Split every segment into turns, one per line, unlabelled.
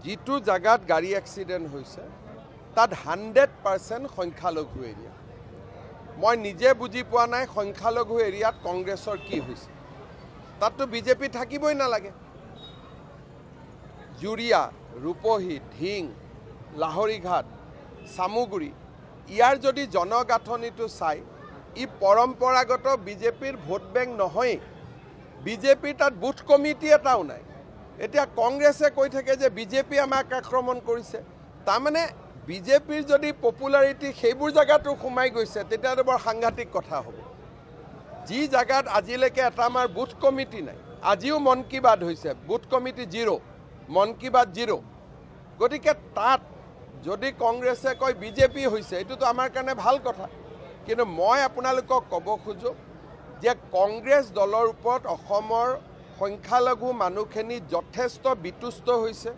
যিটো জায়গাত গাড়ী এক্সিডেন্ট হৈছে তাত 100% সংখ্যালঘু এৰিয়া মই নিজে বুজি পোৱা নাই সংখ্যালঘু এৰিয়াত কংগ্ৰেছৰ কি হৈছে তাততো বিজেপি থাকিবই নালাগে জুৰিয়া ৰূপহী ঢিং লাহৰীঘাট সামুগুৰি ইয়াৰ যদি জনগাঁথনিটো চাই ই পৰম্পৰাগত বিজেপিৰ ভোট বেংক নহয় বিজেপি তাত বুথ কমিটি এটাও নাই এতিয়া কংগ্ৰেছে কৈ থাকে যে বিজেপি আমাক আক্ৰমণ কৰিছে তাৰমানে বিজেপিৰ যদি পপুলাৰিটি সেইবোৰ জায়গাটো সোমাই গৈছে তেতিয়াতো বৰ সাংঘাতিক কথা হ'ব যি জায়গাত আজিলৈকে এটা আমাৰ বুথ কমিটি নাই আজিও মন কি বাত হৈছে বুথ কমিটি 0 মন কি বাত 0 গতিকে তাত যদি কংগ্ৰেছে কয় বিজেপি হৈছে এটোতো আমাৰ কাৰণে ভাল কথা কিন্তু মই আপোনালোকক ক'ব খোজো যে কংগ্ৰেছ দলৰ ওপৰত অসমৰ সংখ্যালঘু মানুহখিনি যথেষ্ট বিতুষ্ট হৈছে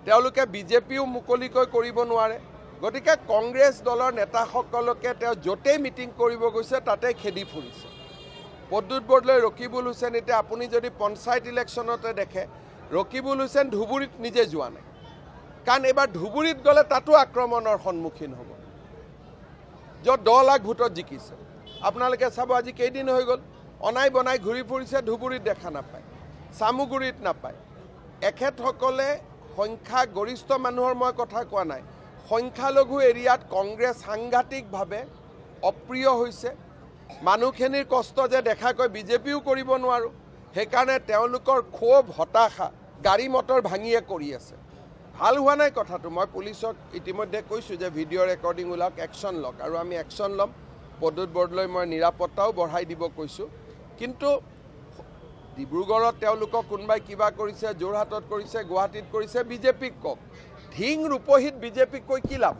তেওঁলোকে বিজেপিও মুকলিকৈ কৰিব নোৱাৰে গতিকে কংগ্ৰেছ দলৰ নেতাসকলকে তেওঁ য'তেই মিটিং কৰিব গৈছে তাতে খেদি ফুৰিছে পদ্মুত বৰদলৈ ৰকিবুল হুছেইন এতিয়া আপুনি যদি পঞ্চায়ত ইলেকশ্যনতে দেখে ৰকিবুল হুছেইন ধুবুৰীত নিজে যোৱা নাই কাৰণ এবাৰ ধুবুৰীত গ'লে তাতো আক্ৰমণৰ সন্মুখীন হ'ব য'ত 10 লাখ ভোটত জিকিছে আপোনালোকে চাব আজি কেইদিন হৈ গ'ল অনাই বনাই ঘূৰি ফুৰিছে ধুবুৰীত দেখা নাপায় সামুগুৰিত নাপায় এখেতসকলে সংখ্যা গৰিষ্ঠ মানুহৰ মই কথা কোৱা নাই সংখ্যালঘু এৰিয়াত কংগ্ৰেছ সাংঘাতিকভাৱে অপ্ৰিয় হৈছে মানুহখিনিৰ কষ্ট যে দেখাকৈ বিজেপিও কৰিব নোৱাৰো সেইকাৰণে তেওঁলোকৰ ক্ষোভ হতাশা গাড়ী মটৰ ভাঙিয়ে কৰি আছে ভাল হোৱা নাই কথাটো মই পুলিচক ইতিমধ্যে কৈছোঁ যে ভিডিঅ' ৰেকৰ্ডিং ওলাওক একশ্যন লওক আৰু আমি একশ্যন ল'ম পদ্মুত বৰদলৈ মই নিৰাপত্তাও বঢ়াই দিব কৈছোঁ কিন্তু ডিব্ৰুগড়ত তেওঁলোকক কোনোবাই কিবা কৰিছে যোৰহাটত কৰিছে গুৱাহাটীত কৰিছে বিজেপিক কওক ঢিং ৰূপহীত বিজেপিক কৈ কি লাভ